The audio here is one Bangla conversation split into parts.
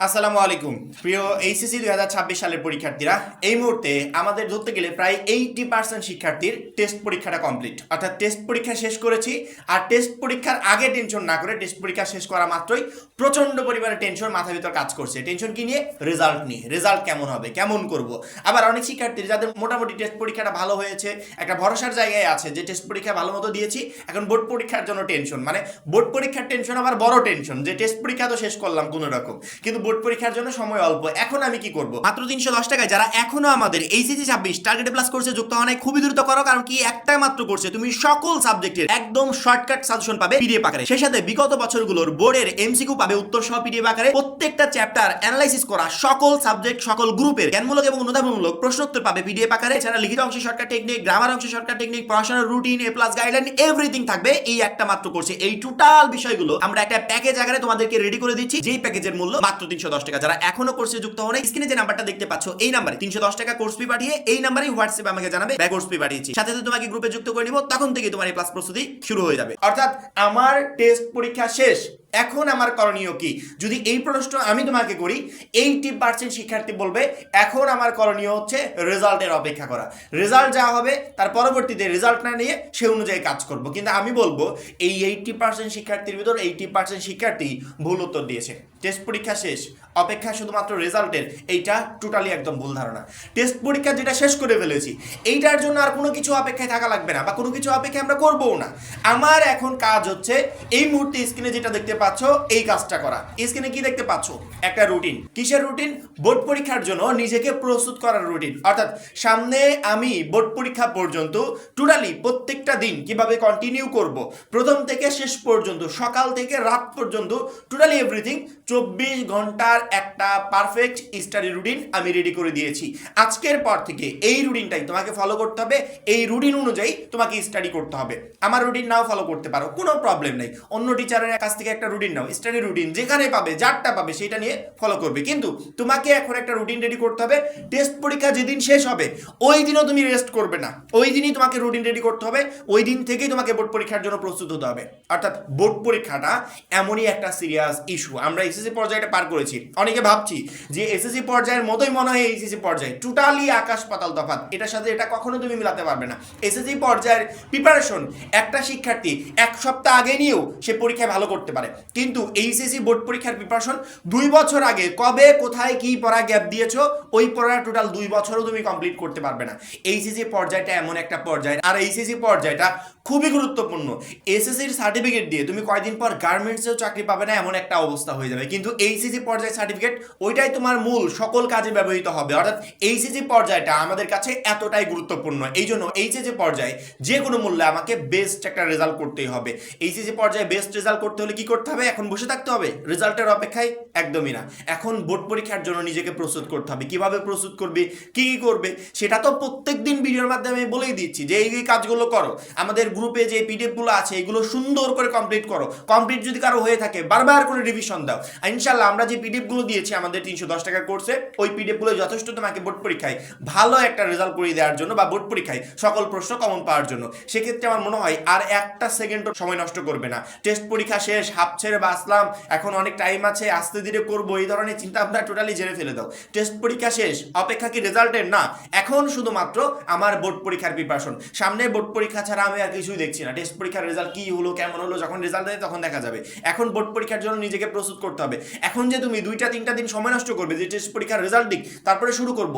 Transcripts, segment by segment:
আসসালামু আলাইকুম প্রিয় এইচএসসি 2026 সালের পরীক্ষার্থীরা, এই মুহূর্তে আমাদের ধরতে গেলে প্রায় 80% শিক্ষার্থীর টেস্ট পরীক্ষাটা কমপ্লিট, অর্থাৎ টেস্ট পরীক্ষা শেষ করেছি। আর টেস্ট পরীক্ষার আগে টেনশন না করে টেস্ট পরীক্ষা শেষ করা মাত্রই প্রচন্ড পরিমাণে টেনশন মাথার ভিতর কাজ করছে। টেনশন কি নিয়ে? রেজাল্ট নিয়ে। রেজাল্ট কেমন হবে, কেমন করব। আবার অনেক শিক্ষার্থী যাদের মোটামুটি টেস্ট পরীক্ষাটা ভালো হয়েছে, একটা ভরসার জায়গায় আছে যে টেস্ট পরীক্ষা ভালো মতো দিয়েছি, এখন বোর্ড পরীক্ষার জন্য টেনশন। মানে বোর্ড পরীক্ষার টেনশন আবার বড় টেনশন, যে টেস্ট পরীক্ষা তো শেষ করলাম কোনো রকম, কিন্তু বোর্ড পরীক্ষার জন্য সময় অল্প, এখন আমি কি করব। মাত্র 310 টাকায় যারা এখনো আমাদের এইচএসসি 26 টার্গেট প্লাস কোর্সে যুক্ত হওয়া নাই, খুবই দ্রুত করো, কারণ কি একটাই মাত্র কোর্সে তুমি সকল সাবজেক্টের একদম শর্টকাট সাজেশন পাবে পিডিএফ আকারে। সেই সাথে বিগত বছরগুলোর বোর্ডের এমসিকিউ পাবে উত্তর সহ পিডিএফ আকারে। প্রত্যেকটা চ্যাপ্টার অ্যানালাইসিস করা সকল সাবজেক্ট সকল গ্রুপের জ্ঞানমূলক এবং অনুধাবনমূলক প্রশ্নোত্তর পাবে পিডিএফ আকারে। এছাড়া লিখিত অংশে শর্টকাট টেকনিক, গ্রামার অংশে শর্টকাট টেকনিক, পড়াশোনার রুটিন, এ প্লাস গাইডলাইন, এভরিথিং থাকবে এই একটা মাত্র কোর্সে। এই টোটাল বিষয়গুলো আমরা একটা প্যাকেজ আকারে তোমাদেরকে রেডি করে দিচ্ছি, যেই প্যাকেজের মূল্য মাত্র 310 টাকা। যারা এখনো কোর্সে যুক্ত হন, স্ক্রিনে যে নাম্বারটা দেখতে পাচ্ছ এই নাম্বারে 310 টাকা কোর্স ফি পাঠিয়ে এই নাম্বারে হোয়াটসঅ্যাপে আমাকে জানাবে ব্যাক কোর্স ফি পাঠিয়েছি, সাথে সাথে তোমাকে গ্রুপে যুক্ত করে নিব। তখন থেকে তোমার এই ক্লাস প্রস্তুতি শুরু হয়ে যাবে। অর্থাৎ আমার টেস্ট পরীক্ষা শেষ, এখন আমার করণীয় কি? যদি এই প্রশ্ন আমি তোমাকে করি, 80% শিক্ষার্থী বলবে এখন আমার করণীয় হচ্ছে রেজাল্টের অপেক্ষা করা। রেজাল্ট যা হবে তার পরবর্তীতে রেজাল্ট না নিয়ে সে অনুযায়ী কাজ করব। কিন্তু আমি বলবো এই 80% শিক্ষার্থীর ভিতর 80% শিক্ষার্থী ভুল উত্তর দিয়েছে। টেস্ট পরীক্ষা শেষ, অপেক্ষা শুধুমাত্র রেজাল্টের, এইটা টোটালি একদম ভুল ধারণা। টেস্ট পরীক্ষা যেটা শেষ করে ফেলেছি, এইটার জন্য আর কোনো কিছু অপেক্ষায় থাকা লাগবে না, বা কোনো কিছু অপেক্ষা আমরা করবও না। আমার এখন কাজ হচ্ছে এই মুহূর্তে স্ক্রিনে যেটা দেখতে পাচ্ছ এই কাজটা করা। স্ক্রিনে কি দেখতে পাচ্ছ? একটা রুটিন। কিসের রুটিন? বোর্ড পরীক্ষার জন্য নিজেকে প্রস্তুত করার রুটিন। অর্থাৎ সামনে আমি বোর্ড পরীক্ষা পর্যন্ত টোটালি প্রত্যেকটা দিন কিভাবে কন্টিনিউ করব, প্রথম থেকে শেষ পর্যন্ত, সকাল থেকে রাত পর্যন্ত টোটালি এভরিথিং 24 ঘন্টার একটা পারফেক্ট স্টাডি রুটিন আমি রেডি করে দিয়েছি। আজকের পর থেকে এই রুটিনটাই তোমাকে ফলো করতে হবে, এই রুটিন অনুযায়ী তোমাকে স্টাডি করতে হবে। আমার রুটিন নাও ফলো করতে পারো, কোনো প্রবলেম নেই। অন্য টিচারের কাছ থেকে একটা রুটিন নাও, স্টাডি রুটিন যেখানে পাবে, যারটা পাবে সেটা নিয়ে ফলো করবে। কিন্তু তোমাকে এখন একটা রুটিন রেডি করতে হবে। টেস্ট পরীক্ষা যেদিন শেষ হবে ওই দিনও তুমি রেস্ট করবে না, ওই দিনই তোমাকে রুটিন রেডি করতে হবে, ওই দিন থেকেই তোমাকে বোর্ড পরীক্ষার জন্য প্রস্তুত হতে হবে। অর্থাৎ বোর্ড পরীক্ষাটা এমনই একটা সিরিয়াস ইস্যু। আমরা এসএসসি পর্যায়টা পার করেছি, অনেকে ভাবছি যে এসএসসি পর্যায়ের মতোই মনে হয় এইচএসসি পর্যায়ে, টোটালি আকাশ পাতাল তফাৎ। এটার সাথে এটা কখনো তুমি মিলাতে পারবে না। এসএসসি পর্যায়ের প্রিপারেশন একটা শিক্ষার্থী এক সপ্তাহ আগে নিয়েও সে পরীক্ষায় ভালো করতে পারে, কিন্তু এইচএসসি বোর্ড পরীক্ষার প্রিপারেশন 2 বছর আগে কবে কোথায় কি পড়া গ্যাপ দিয়েছো, ওই পড়া টোটাল 2 বছরও তুমি কমপ্লিট করতে পারবে না। এইচএসসি পর্যায়টা এমন একটা পর্যায়, আর এইচএসসি পর্যায়টা খুবই গুরুত্বপূর্ণ। এসএসসির সার্টিফিকেট দিয়ে তুমি কয়েকদিন পর গার্মেন্টসেও চাকরি পাবে না, এমন একটা অবস্থা হয়ে যাবে। কিন্তু এইচএসসি পর্যায়ের সার্টিফিকেট ওইটাই তোমার মূল সকল কাজে ব্যবহৃত হবে। অর্থাৎ এইচএসসি পর্যায়টা আমাদের কাছে এতটাই গুরুত্বপূর্ণ। এই জন্য এইচএসসি পর্যায়ে যে কোনো মূল্যে আমাকে বেস্ট একটা রেজাল্ট করতেই হবে। এইচএসসি পর্যায়ে বেস্ট রেজাল্ট করতে হলে কি করতে হবে? এখন বসে থাকতে হবে রেজাল্টের অপেক্ষায়? একদমই না। এখন বোর্ড পরীক্ষার জন্য নিজেকে প্রস্তুত করতে হবে। কিভাবে প্রস্তুত করবে, কি কি করবে, সেটা তো প্রত্যেকদিন ভিডিওর মাধ্যমে আমি বলেই দিচ্ছি যে এই কাজগুলো করো। আমাদের গ্রুপে যে পিডিএফগুলো আছে এগুলো সুন্দর করে কমপ্লিট করো। কমপ্লিট যদি কারো হয়ে থাকে বারবার করে রিভিশন দাও। ইনশাআল্লাহ আমরা যে পিডিএফগুলো দিয়েছি আমাদের 310 টাকার কোর্সে, ওই পিডিএফগুলো যথেষ্ট তোমাকে বোর্ড পরীক্ষায় ভালো একটা রেজাল্ট করে দেওয়ার জন্য, বা বোর্ড পরীক্ষায় সকল প্রশ্ন কমন পাওয়ার জন্য। সেক্ষেত্রে আমার মনে হয় আর একটা সেকেন্ডও সময় নষ্ট করবে না। টেস্ট পরীক্ষা শেষ, হাফ ছেড়ে বাঁচলাম, এখন অনেক টাইম আছে, আস্তে ধীরে করবো, এই ধরনের চিন্তা ভাবনা টোটালি জেনে ফেলে দাও। টেস্ট পরীক্ষা শেষ, অপেক্ষা কি রেজাল্টের? না, এখন শুধুমাত্র আমার বোর্ড পরীক্ষার প্রিপারেশন। সামনে বোর্ড পরীক্ষা ছাড়া আমি আর কিছুই দেখছি না। টেস্ট পরীক্ষার রেজাল্ট কি হলো, কেমন হলো, যখন রেজাল্ট দেয় তখন দেখা যাবে। এখন বোর্ড পরীক্ষার জন্য নিজেকে প্রস্তুত করতে হবে। এখন যে তুমি 2-3 দিন সময় নষ্ট করবে যে টেস্ট পরীক্ষার রেজাল্ট দিক তারপরে শুরু করব,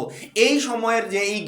এই সময়ের যে এই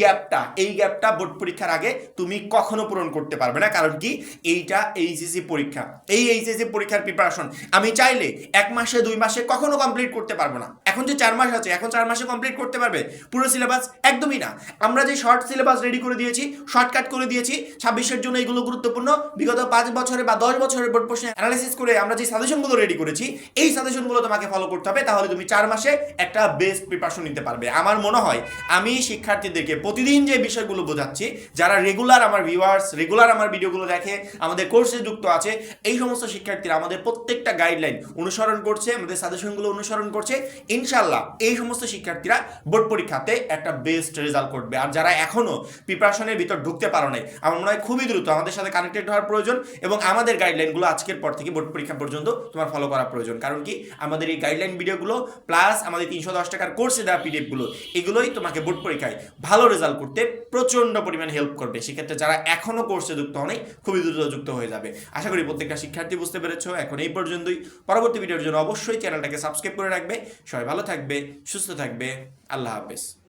গ্যাপটা বোর্ড পরীক্ষার আগে তুমি কখনো পূরণ করতে পারবে না। কারণ কি? এইটা এইচএসসি পরীক্ষা। এই এইচএসসি পরীক্ষার প্রিপারেশন আমি চাইলে 1 মাসে 2 মাসে কখনো কমপ্লিট করতে পারবো না। এখন যে 4 মাস আছে, এখন 4 মাসে কমপ্লিট করতে পারবে পুরো সিলেবাস? একদমই না। আমরা যে শর্ট সিলেবাস রেডি করে দিয়েছি, শর্টকাট করে দিয়েছি 26-এর জন্য, এগুলো গুরুত্বপূর্ণ। বিগত 5 বছরে বা 10 বছরের বোর্ড প্রশ্ন অ্যানালাইসিস করে আমরা যে সাজেশনগুলো রেডি করেছি, এই সাজেশনগুলো তোমাকে ফলো করতে হবে। তাহলে তুমি 4 মাসে একটা বেস্ট প্রিপারেশন নিতে পারবে। আমার মনে হয় আমি শিক্ষার্থীদেরকে প্রতিদিন যে বিষয়গুলো বোঝাচ্ছি, যারা রেগুলার আমার ভিউয়ার্স, রেগুলার আমার ভিডিওগুলো দেখে, আমাদের কোর্সে যুক্ত আছে, এই সমস্ত শিক্ষার্থীরা আমাদের প্রত্যেকটা গাইডলাইন অনুসরণ করছে, আমাদের সাজেশনগুলো অনুসরণ করছে। ইনশাল্লাহ এই সমস্ত শিক্ষার্থীরা বোর্ড পরীক্ষাতে একটা বেস্ট রেজাল্ট করবে। আর যারা এখনো প্রিপারেশনের ভিতর ঢুকতে পারো নাই, আমার মনে হয় খুবই দ্রুত আমাদের সাথে কানেক্টেড হওয়ার প্রয়োজন এবং আমাদের গাইডলাইনগুলো আজকের পর থেকে বোর্ড পরীক্ষা পর্যন্ত তোমার ফলো করা প্রয়োজন। কারণ কি আমাদের এই গাইডলাইন ভিডিওগুলো প্লাস আমাদের 310 টাকার কোর্সে দেওয়া পিডিএফগুলো এগুলোই তোমাকে বোর্ড পরীক্ষায় ভালো রেজাল্ট করতে প্রচন্ড পরিমাণে হেল্প করবে। সেক্ষেত্রে যারা এখনো কোর্সে যুক্ত হয়নি খুবই দ্রুত যুক্ত হয়ে যাবে। আশা করি প্রত্যেকটা শিক্ষার্থী বুঝতে পেরেছো। এখন এই পর্যন্তই। পরবর্তী ভিডিওর জন্য অবশ্যই চ্যানেলটাকে সাবস্ক্রাইব করে রাখবে। সবাই ভালো থাকবে, সুস্থ থাকবে। আল্লাহ হাফেজ।